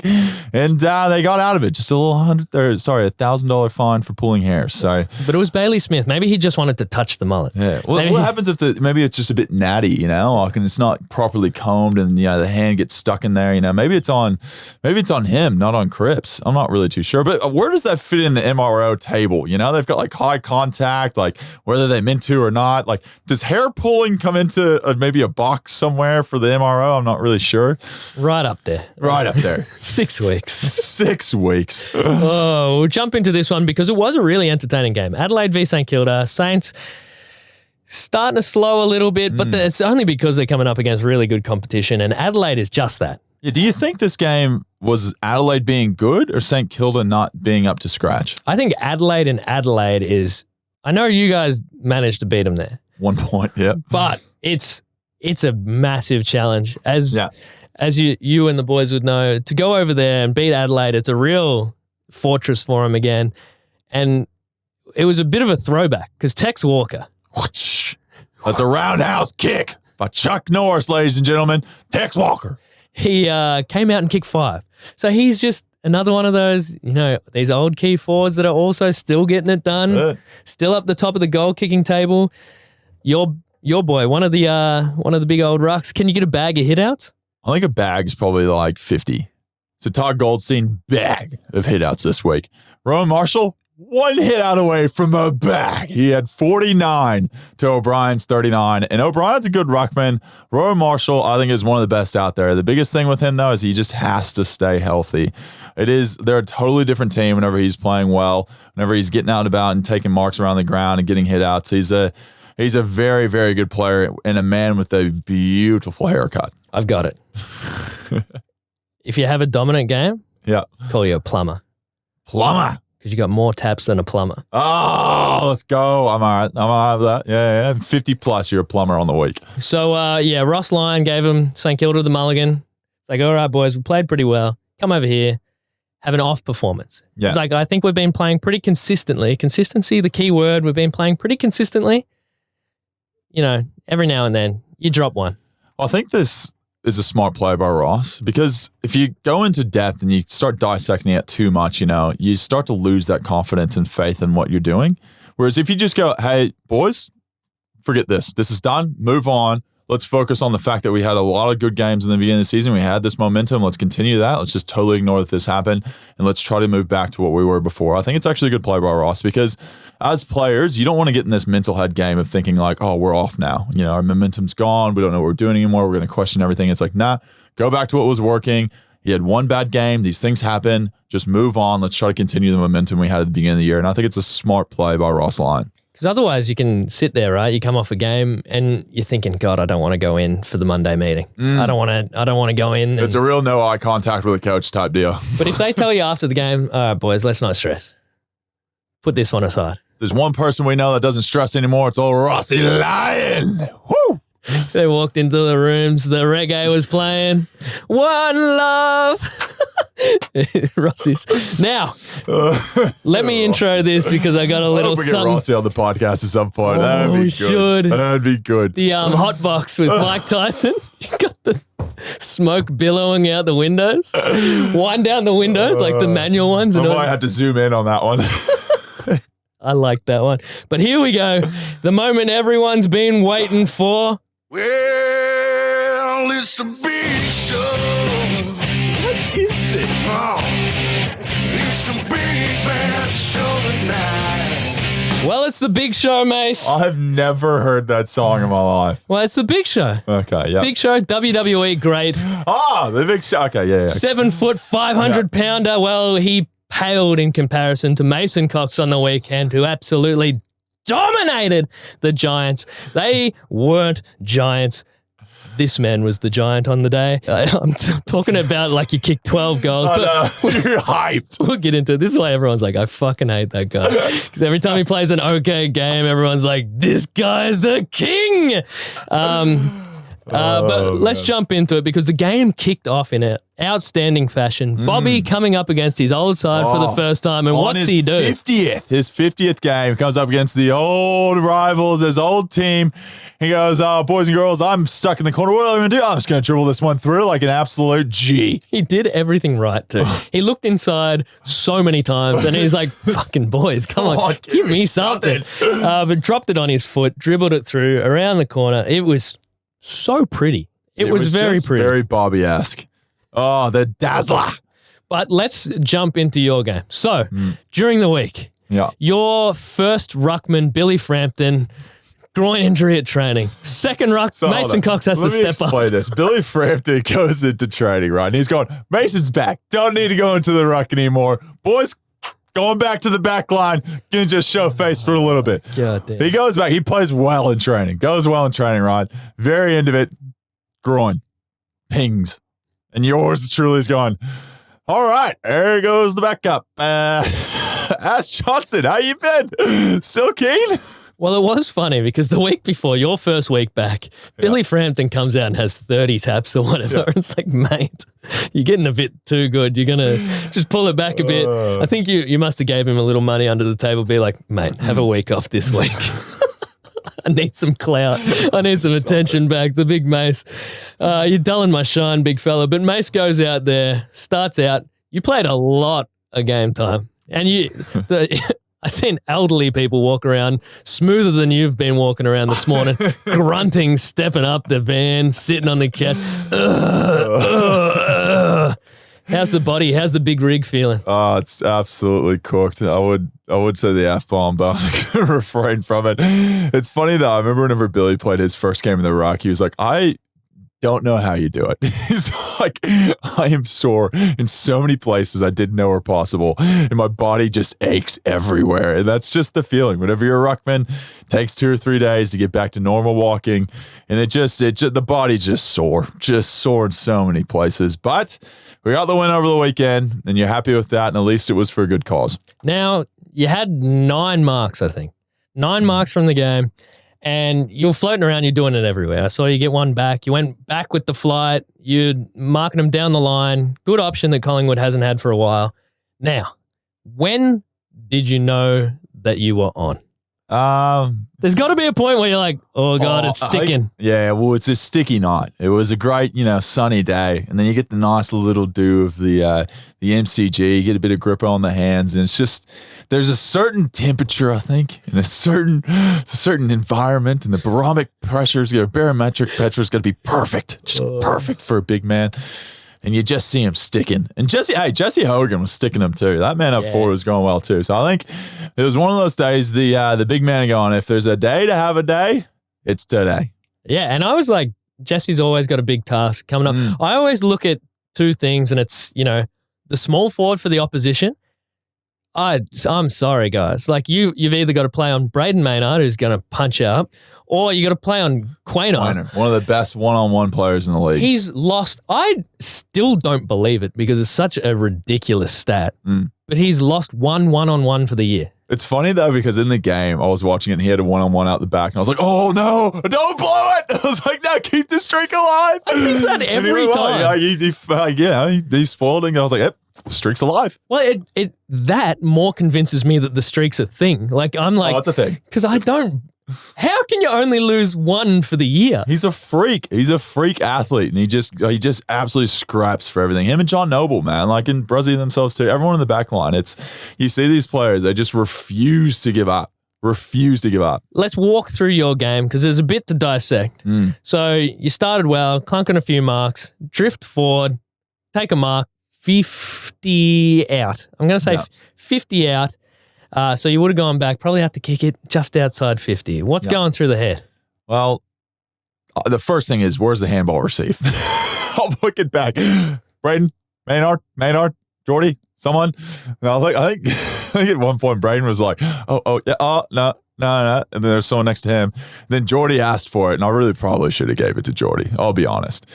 and they got out of it. Just a little $1,000 fine for pulling hair. So, but it was Bailey Smith. Maybe he just wanted to touch the mullet. Yeah. Well, what happens if maybe it's just a bit natty, like, and it's not properly combed, and the hand gets stuck in there. Maybe it's on him, not on Cripps. I'm not really too sure. But where does that fit in the MRO table? They've got like high contact, like whether they meant to or not. Like, does hair pulling come into maybe a box somewhere for the MRO? I'm not really sure. Right up there. 6 weeks. 6 weeks. We'll jump into this one because it was a really entertaining game. Adelaide v St Kilda. Saints starting to slow a little bit, but it's only because they're coming up against really good competition, and Adelaide is just that. Yeah, do you think this game was Adelaide being good or St Kilda not being up to scratch? I think Adelaide is, I know you guys managed to beat them there. 1 point, yeah. But it's a massive challenge. As you and the boys would know, to go over there and beat Adelaide, it's a real fortress for them again. And it was a bit of a throwback because Tex Walker. That's a roundhouse kick by Chuck Norris, ladies and gentlemen. Tex Walker. He came out and kicked 5. So he's just another one of those, these old key forwards that are also still getting it done, still up the top of the goal kicking table. Your boy, one of the big old rucks. Can you get a bag of hitouts? I think a bag is probably like 50. It's a Todd Goldstein bag of hitouts this week. Rowan Marshall, 1 hit out away from a bag. He had 49 to O'Brien's 39. And O'Brien's a good ruckman. Rowan Marshall, I think, is one of the best out there. The biggest thing with him, though, is he just has to stay healthy. They're a totally different team whenever he's playing well, whenever he's getting out and about and taking marks around the ground and getting hitouts. He's a very, very good player and a man with a beautiful haircut. I've got it. If you have a dominant game, call you a plumber. Plumber. Because you got more taps than a plumber. Oh, let's go. I'm all right. I'm all right with that. Yeah. 50 plus, you're a plumber on the week. So, Ross Lyon gave him St Kilda the mulligan. It's like, all right, boys, we played pretty well. Come over here. Have an off performance. Yeah. It's like, I think we've been playing pretty consistently. Consistency, the key word. We've been playing pretty consistently. Every now and then you drop one. I think this is a smart play by Ross, because if you go into depth and you start dissecting it too much, you start to lose that confidence and faith in what you're doing. Whereas if you just go, hey, boys, forget this. This is done. Move on. Let's focus on the fact that we had a lot of good games in the beginning of the season. We had this momentum. Let's continue that. Let's just totally ignore that this happened, and let's try to move back to what we were before. I think it's actually a good play by Ross, because as players, you don't want to get in this mental head game of thinking like, oh, we're off now. Our momentum's gone. We don't know what we're doing anymore. We're going to question everything. It's like, nah, go back to what was working. You had one bad game. These things happen. Just move on. Let's try to continue the momentum we had at the beginning of the year. And I think it's a smart play by Ross Lyon. Because otherwise you can sit there, right? You come off a game and you're thinking, God, I don't want to go in for the Monday meeting. I don't want to go in. It's a real no eye contact with a coach type deal. But if they tell you after the game, all right, boys, let's not stress. Put this one aside. There's one person we know that doesn't stress anymore. It's old Rossi Lyon. Woo! They walked into the rooms. The reggae was playing. One love. Rossi's. Now, let me intro this because I got a little something. something. Get Rossi on the podcast at some point. Oh, That'd be good. should. That'd be good. The hot box with Mike Tyson. You got the smoke billowing out the windows. Wind down the windows like the manual ones. I might have to zoom in on that one. I like that one. But here we go. The moment everyone's been waiting for. Well, it's a big show. What is this? Oh, it's a big bad show tonight. Well, it's the big show, Mace. I have never heard that song in my life. Well, it's the big show. Okay, yeah. Big show, WWE great. The big show. Okay, yeah. 7 foot, 500 pounder. Well, he paled in comparison to Mason Cox on the weekend, who absolutely dominated the Giants. They weren't Giants. This man was the Giant on the day. I'm talking about like you kicked 12 goals. You're hyped. We'll get into it. This is why everyone's like, I fucking hate that guy. Because every time he plays an okay game, everyone's like, this guy's a king. But let's jump into it because the game kicked off in an outstanding fashion. Bobby coming up against his old side for the first time, and what's he do? His 50th game, comes up against the old rivals, his old team. He goes, boys and girls, I'm stuck in the corner. What am I going to do? I'm just going to dribble this one through like an absolute G. He did everything right too. He looked inside so many times, and he's like, fucking boys, come on, give me something. But dropped it on his foot, dribbled it through around the corner. It was so pretty. It was very pretty. Very Bobby-esque. Oh, the dazzler. But let's jump into your game. So, during the week, your first ruckman, Billy Frampton, groin injury at training. Second ruck, Mason Cox has to step up. Let me explain this. Billy Frampton goes into training, right? And he's going, Mason's back. Don't need to go into the ruck anymore. Boys, going back to the back line. Gonna just show face for a little bit. God damn. He goes back. He plays well in training. Goes well in training, right? Very end of it. Groin. Pings. And yours truly is going, all right, there goes the backup. Ask Johnson, how you been? Still keen? Well, it was funny because the week before, your first week back, Billy Frampton comes out and has 30 taps or whatever. It's like, mate, you're getting a bit too good. You're going to just pull it back a bit. I think you must have gave him a little money under the table. Be like, mate, have a week off this week. I need some clout. I need some attention back. The big Mace. You're dulling my shine, big fella. But Mace goes out there, starts out. You played a lot of game time. And I've seen elderly people walk around smoother than you've been walking around this morning, grunting, stepping up the van, sitting on the couch. How's the body? How's the big rig feeling? Oh, it's absolutely cooked. I would say the F-bomb, but I'm going to refrain from it. It's funny though. I remember whenever Billy played his first game in the ruck, he was like, I don't know how you do it. He's like, I am sore in so many places I didn't know were possible, and my body just aches everywhere. And that's just the feeling. Whenever you're a ruckman, it takes 2 or 3 days to get back to normal walking, and the body just sore in so many places. But we got the win over the weekend, and you're happy with that, and at least it was for a good cause. Now, you had 9 marks, I think. 9 marks from the game. And you're floating around, you're doing it everywhere. I saw you get one back. You went back with the flight. You're marking them down the line. Good option that Collingwood hasn't had for a while. Now, when did you know that you were on? There's got to be a point where you're like, oh God, it's sticking. Well, it's a sticky night. It was a great, sunny day, and then you get the nice little dew of the MCG. You get a bit of grip on the hands, and it's just there's a certain temperature, I think, and a certain environment, and the barometric pressure's got to be perfect, just perfect for a big man. And you just see him sticking. And Jesse Hogan was sticking him too. That man up forward was going well too. So I think it was one of those days, the big man going, if there's a day to have a day, it's today. Yeah, and I was like, Jesse's always got a big task coming up. I always look at two things, and it's, the small forward for the opposition. I'm sorry, guys. Like you've either got to play on Braden Maynard, who's going to punch out, or you got to play on Quaynor. One of the best one-on-one players in the league. He's lost. I still don't believe it because it's such a ridiculous stat. But he's lost one-on-one for the year. It's funny though because in the game I was watching it and he had a one-on-one out the back and I was like, oh no, don't blow it. I was like, no, keep the streak alive. I think that every time. He spoiled it and I was like, yep, the streak's alive. Well, that more convinces me that the streak's a thing. Like I'm like, it's a thing. Because how can you only lose one for the year? He's a freak. He's a freak athlete, and he just absolutely scraps for everything. Him and John Noble, man, like in Brazil themselves too. Everyone in the back line. You see these players, they just refuse to give up. Let's walk through your game because there's a bit to dissect. So you started well, clunking a few marks, drift forward, take a mark, 50 out. I'm going to say 50 out. So you would have gone back, probably have to kick it just outside 50. What's going through the head? Well, the first thing is, where's the handball received? I'll look it back. Braden, Maynard, Jordy, someone. No, I think at one point Braden was like, no. And then there's someone next to him. And then Jordy asked for it, and I really probably should have gave it to Jordy. I'll be honest.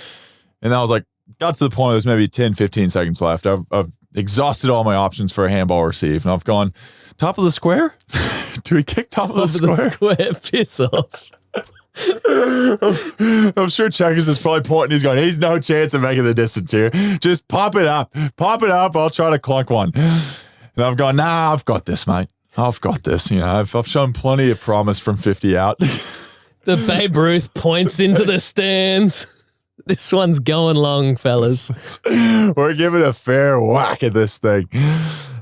And I was like, got to the point, there's maybe 10, 15 seconds left. I've exhausted all my options for a handball receive, and I've gone, top of the square? Do we kick top of the square? Piss off. I'm sure Checkers is probably pointing. He's going, he's no chance of making the distance here. Just pop it up. I'll try to clunk one. And I've gone, nah, I've got this, mate. I've got this. I've shown plenty of promise from 50 out. The Babe Ruth points into the stands. This one's going long, fellas. We're giving a fair whack at this thing.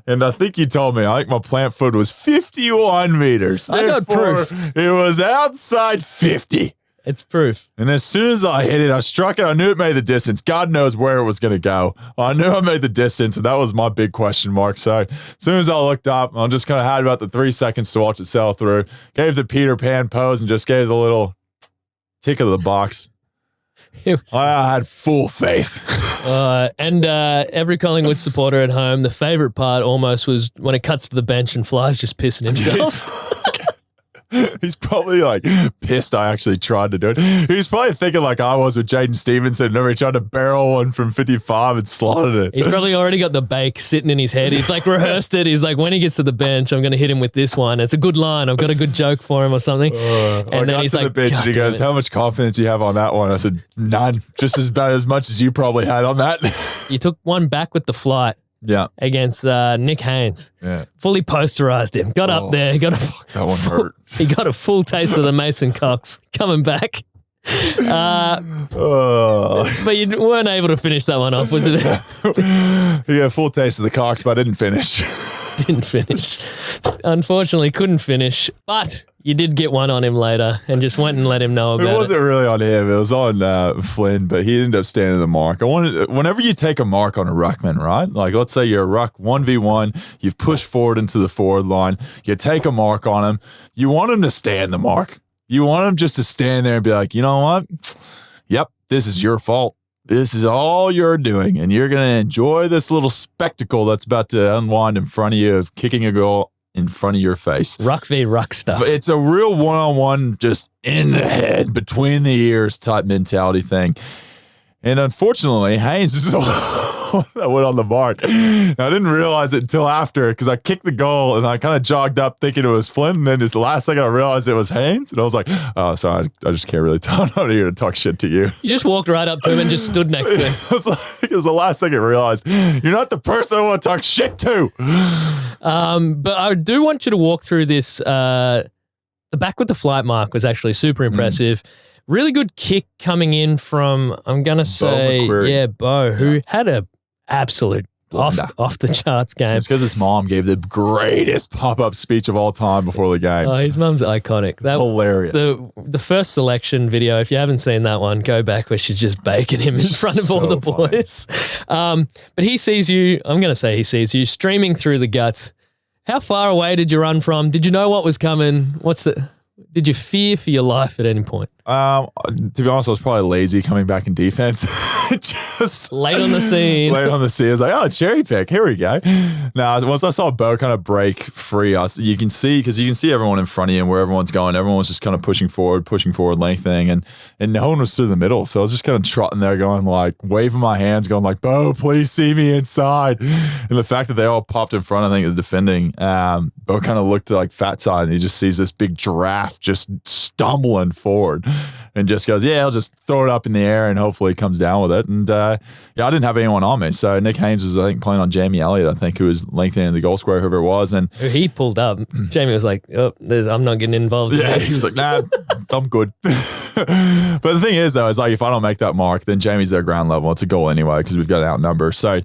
And I think you told me, I think my plant foot was 51 meters. I got proof. It was outside 50. It's proof. And as soon as I hit it, I struck it. I knew it made the distance. God knows where it was going to go. I knew I made the distance, and that was my big question mark. So as soon as I looked up, I just kind of had about the 3 seconds to watch it sail through. Gave the Peter Pan pose and just gave the little tick of the box. I had full faith. And every Collingwood supporter at home, the favourite part almost was when it cuts to the bench and Fly's just pissing himself. He's probably like pissed I actually tried to do it. He's probably thinking like I was with Jaden Stevenson. Remember he tried to barrel one from 55 and slotted it. He's probably already got the bake sitting in his head. He's like rehearsed it. He's like, when he gets to the bench, I'm going to hit him with this one. It's a good line. I've got a good joke for him or something. And then he's like, the bench and he goes, how much confidence do you have on that one? I said, none. Just as much as you probably had on that. You took one back with the flight. Yeah. Against Nick Haynes. Yeah. Fully posterized him. Got up there. That one hurt. He got a full taste of the Mason Cox coming back. But you weren't able to finish that one off, was it? Yeah, full taste of the Cox, but I didn't finish. Unfortunately, couldn't finish. But you did get one on him later and just went and let him know about it. It wasn't really on him. It was on Flynn, but he ended up standing the mark. Whenever you take a mark on a ruckman, right? Like let's say you're a ruck 1v1, you've pushed forward into the forward line, you take a mark on him, you want him to stand the mark. You want him just to stand there and be like, you know what? Yep, this is your fault. This is all you're doing, and you're going to enjoy this little spectacle that's about to unwind in front of you of kicking a goal in front of your face. Ruck v. ruck stuff. It's a real one-on-one, just in the head, between the ears type mentality thing. And unfortunately, Haynes is that went on the mark. And I didn't realize it until after because I kicked the goal and I kind of jogged up thinking it was Flynn. And then just the last second I realized it was Haynes. And I was like, oh, sorry, I just can't really talk. I'm not here to talk shit to you. You just walked right up to him and just stood next to him. It was the last second I realized you're not the person I want to talk shit to. But I do want you to walk through this the back with the flight mark was actually super impressive. Really good kick coming in from, I'm going to say, McQuarrie. Bo, who had a absolute off the charts game. It's because his mom gave the greatest pop-up speech of all time before the game. Oh, his mum's iconic. Hilarious. The first selection video, if you haven't seen that one, go back where she's just baking him in front of all the boys. But he sees you, I'm going to say he sees you, streaming through the guts. How far away did you run from? Did you know what was coming? Did you fear for your life at any point? To be honest, I was probably lazy coming back in defense. Just late on the scene. Late on the scene. I was like, oh, cherry pick. Here we go. Now, once I saw Bo kind of break free, you can see everyone in front of you and where everyone's going. Everyone was just kind of pushing forward, lengthening, and no one was through the middle. So I was just kind of trotting there going like, waving my hands, going like, Bo, please see me inside. And the fact that they all popped in front, I think, the defending, Bo kind of looked like fat side and he just sees this big giraffe just stumbling forward and just goes, yeah, I'll just throw it up in the air and hopefully he comes down with it. And I didn't have anyone on me. So Nick Haynes was, I think, playing on Jamie Elliott, I think, who was lengthening the goal square, whoever it was. And he pulled up. Jamie was like, oh, I'm not getting involved in this. He was like, nah, I'm good. But the thing is, though, is like if I don't make that mark, then Jamie's their ground level. It's a goal anyway because we've got an outnumber. So,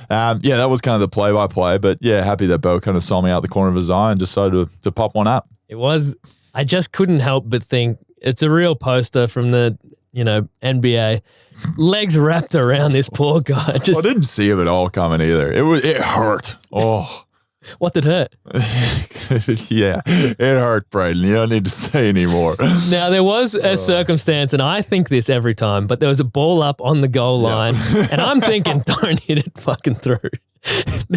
that was kind of the play-by-play. But, yeah, happy that Bo kind of saw me out the corner of his eye and decided to pop one up. It was, I just couldn't help but think, it's a real poster from the, NBA. Legs wrapped around this poor guy. I didn't see him at all coming either. It hurt. Oh. What did hurt? Yeah, it hurt, Braden. You don't need to say anymore. Now, there was a circumstance, and I think this every time, but there was a ball up on the goal line, and I'm thinking, don't hit it fucking through.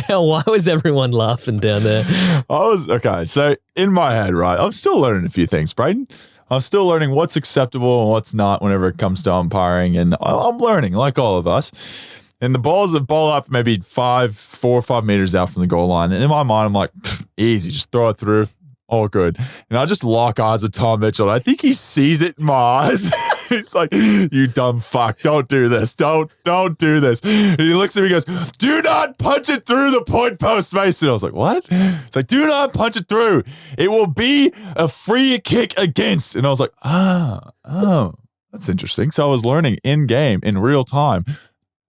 Now, why was everyone laughing down there? Okay, so in my head, right, I'm still learning a few things, Braden. I'm still learning what's acceptable and what's not whenever it comes to umpiring, and I'm learning, like all of us. And the ball up maybe 4 or 5 meters out from the goal line. And in my mind, I'm like, easy, just throw it through. All good. And I just lock eyes with Tom Mitchell. And I think he sees it in my eyes. He's like, you dumb fuck, don't do this. Don't do this. And he looks at me and goes, do not punch it through the point post, Mason. I was like, what? It's like, do not punch it through. It will be a free kick against. And I was like, oh, that's interesting. So I was learning in game, in real time,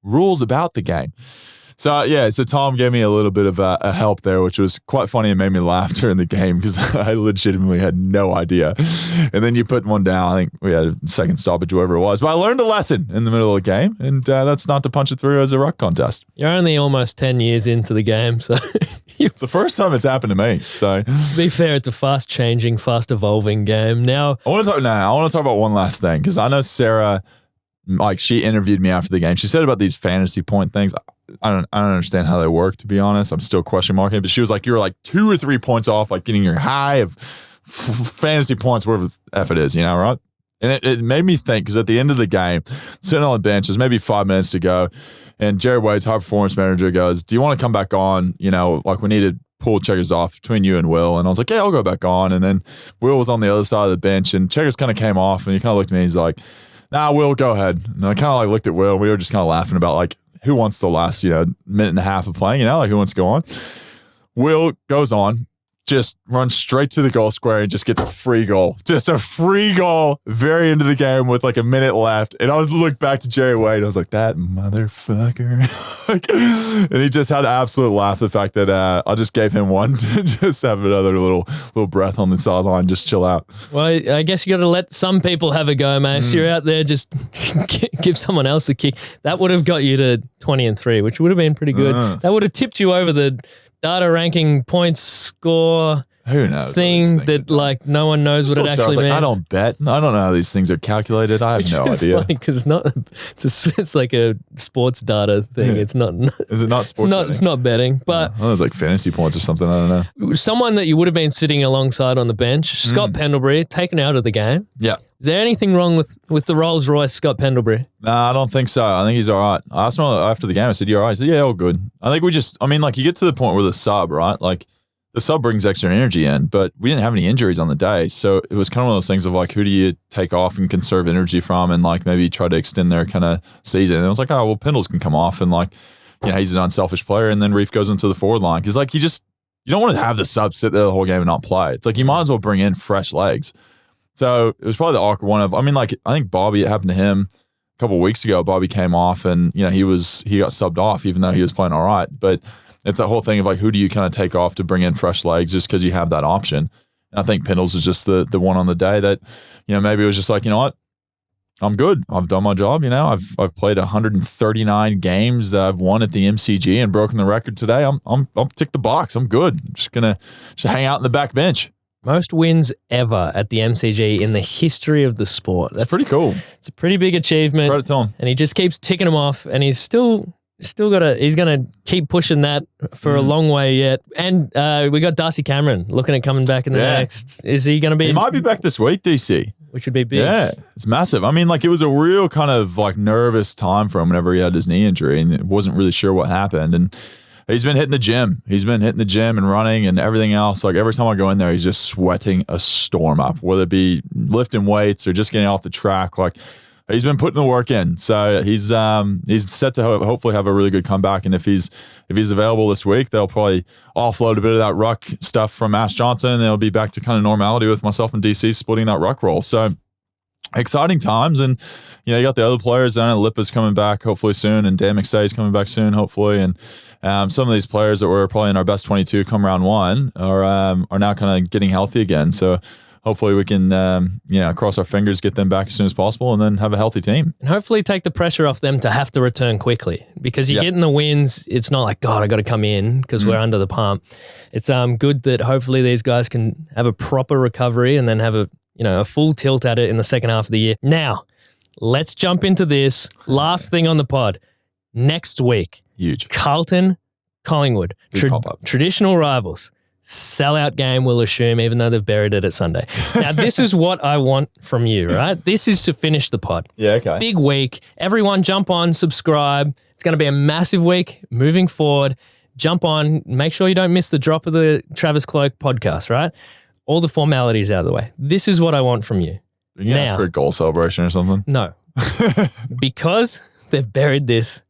rules about the game. So Tom gave me a little bit of a help there, which was quite funny and made me laugh during the game because I legitimately had no idea. And then you put one down. I think we had a second stoppage, whatever it was. But I learned a lesson in the middle of the game, and that's not to punch it through as a ruck contest. You're only almost 10 years into the game, so it's the first time it's happened to me. So to be fair, it's a fast-changing, fast-evolving game. Now, I want to talk about one last thing because I know Sarah, like, she interviewed me after the game. She said about these fantasy point things. I don't understand how they work, to be honest. I'm still question marking it. But she was like, you're like 2 or 3 points off, like getting your high of fantasy points, whatever the F it is, right? And it made me think, because at the end of the game, sitting on the bench, there's maybe 5 minutes to go, and Jared Wade's high performance manager goes, do you want to come back on? Like we need to pull Checkers off between you and Will. And I was like, yeah, I'll go back on. And then Will was on the other side of the bench, and Checkers kind of came off, and he kind of looked at me, he's like, nah, Will, go ahead. And I kind of like looked at Will. We were just kind of laughing about like, who wants the last, minute and a half of playing, like who wants to go on? Will goes on, just runs straight to the goal square and just gets a free goal. Just a free goal very into the game with like a minute left. And I was looked back to Jerry Wade. I was like, that motherfucker. And he just had an absolute laugh. The fact that I just gave him one to just have another little breath on the sideline, just chill out. Well, I guess you got to let some people have a go, Mace. You're out there, just give someone else a kick. That would have got you to 20-3, which would have been pretty good. That would have tipped you over the data ranking points score Who knows thing that like no one knows what it actually means. I don't bet. I don't know how these things are calculated. I have no idea. Because it's like a sports data thing. It's not. Is it not sports? It's not betting. But it's like fantasy points or something. I don't know. Someone that you would have been sitting alongside on the bench, Scott Pendlebury, taken out of the game. Yeah. Is there anything wrong with the Rolls Royce Scott Pendlebury? Nah, I don't think so. I think he's all right. I asked him after the game. I said, "You all right?" He said, "Yeah, all good." I think you get to the point where the sub, right? Like the sub brings extra energy in, but we didn't have any injuries on the day, so it was kind of one of those things of like, who do you take off and conserve energy from, and like maybe try to extend their kind of season. And I was like, oh well, Pendles can come off, and like, he's an unselfish player, and then Reef goes into the forward line because like he just you don't want to have the sub sit there the whole game and not play. It's like you might as well bring in fresh legs. So it was probably the awkward one of, I mean, like, I think Bobby, it happened to him a couple of weeks ago. Bobby came off and, he got subbed off even though he was playing all right. But it's that whole thing of like, who do you kind of take off to bring in fresh legs just because you have that option? And I think Pendles was just the one on the day that, maybe it was just like, you know what? I'm good. I've done my job. I've played 139 games. I've won at the MCG and broken the record today. I'll tick the box. I'm good. I'm just gonna hang out in the back bench. Most wins ever at the MCG in the history of the sport. That's pretty cool. It's a pretty big achievement. Credit to him. And he just keeps ticking them off, and he's still he's gonna keep pushing that for a long way yet. And we got Darcy Cameron looking at coming back in the next. Is he gonna be? He might be back this week, DC. Which would be big. Yeah, it's massive. I mean, like, it was a real kind of like nervous time for him whenever he had his knee injury and wasn't really sure what happened. And he's been hitting the gym. He's been hitting the gym and running and everything else. Like, every time I go in there, he's just sweating a storm up, whether it be lifting weights or just getting off the track. Like, he's been putting the work in. So he's set to hopefully have a really good comeback. And if he's available this week, they'll probably offload a bit of that ruck stuff from Ash Johnson, and they'll be back to kind of normality with myself and DC splitting that ruck role. So exciting times. And, you got the other players. I know Lippa's coming back hopefully soon, and Dan McStay's coming back soon, hopefully. And some of these players that were probably in our best 22 come round one are now kind of getting healthy again. So hopefully we can, cross our fingers, get them back as soon as possible, and then have a healthy team. And hopefully take the pressure off them to have to return quickly, because you're getting the wins. It's not like, God, I got to come in because we're under the pump. It's good that hopefully these guys can have a proper recovery and then have a full tilt at it in the second half of the year. Now, let's jump into this. Last thing on the pod. Next week. Huge. Carlton, Collingwood. Pop-up. Traditional rivals. Sellout game, we'll assume, even though they've buried it at Sunday. Now, this is what I want from you, right? This is to finish the pod. Yeah, okay. Big week. Everyone jump on, subscribe. It's going to be a massive week moving forward. Jump on. Make sure you don't miss the drop of the Travis Cloak podcast, right? All the formalities out of the way. This is what I want from you. You can ask for a goal celebration or something. No. Because they've buried this,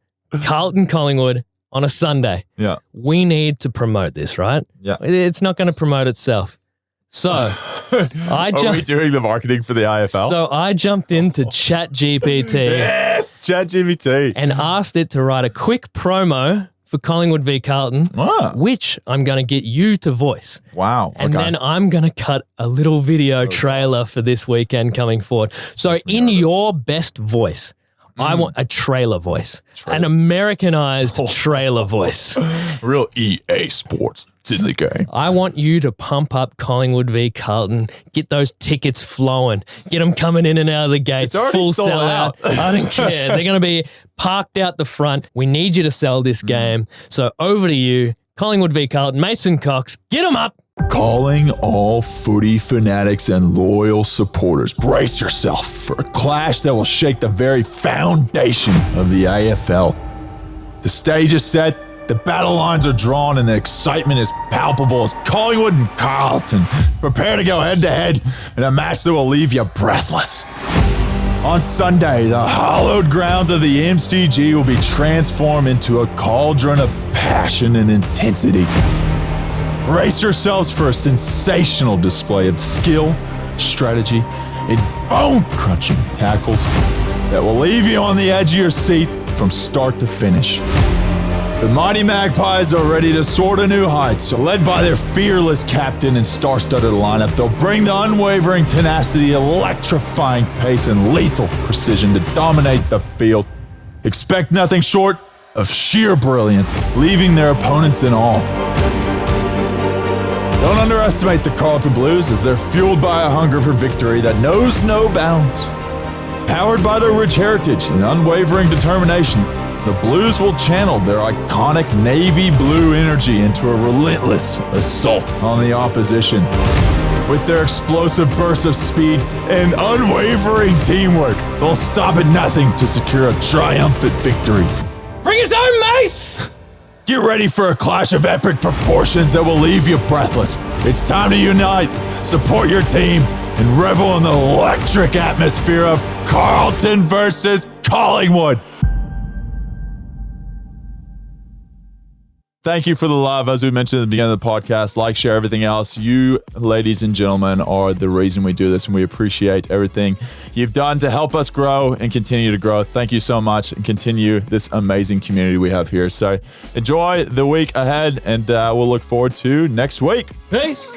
Carlton Collingwood on a Sunday. Yeah. We need to promote this, right? Yeah. It's not going to promote itself. So Are we doing the marketing for the IFL? So I jumped into ChatGPT. Yes, ChatGPT. And asked it to write a quick promo for Collingwood v Carlton, which I'm going to get you to voice. Wow. And then I'm going to cut a little video trailer for this weekend coming forward. So in your best voice, I want a trailer voice, an Americanized trailer voice. Real EA Sports. It's in the game. I want you to pump up Collingwood v Carlton, get those tickets flowing, get them coming in and out of the gates, full sold sellout. I don't care. They're going to be parked out the front. We need you to sell this game. So over to you, Collingwood v Carlton, Mason Cox, get them up. Calling all footy fanatics and loyal supporters. Brace yourself for a clash that will shake the very foundation of the AFL. The stage is set, the battle lines are drawn, and the excitement is palpable as Collingwood and Carlton prepare to go head-to-head in a match that will leave you breathless. On Sunday, the hallowed grounds of the MCG will be transformed into a cauldron of passion and intensity. Brace yourselves for a sensational display of skill, strategy, and bone-crunching tackles that will leave you on the edge of your seat from start to finish. The mighty Magpies are ready to soar to new heights, led by their fearless captain and star-studded lineup. They'll bring the unwavering tenacity, electrifying pace, and lethal precision to dominate the field. Expect nothing short of sheer brilliance, leaving their opponents in awe. Don't underestimate the Carlton Blues, as they're fueled by a hunger for victory that knows no bounds. Powered by their rich heritage and unwavering determination, the Blues will channel their iconic navy blue energy into a relentless assault on the opposition. With their explosive bursts of speed and unwavering teamwork, they'll stop at nothing to secure a triumphant victory. Bring his own Mace! Get ready for a clash of epic proportions that will leave you breathless. It's time to unite, support your team, and revel in the electric atmosphere of Carlton versus Collingwood. Thank you for the love. As we mentioned at the beginning of the podcast, like, share, everything else. You, ladies and gentlemen, are the reason we do this, and we appreciate everything you've done to help us grow and continue to grow. Thank you so much, and continue this amazing community we have here. So enjoy the week ahead, and we'll look forward to next week. Peace.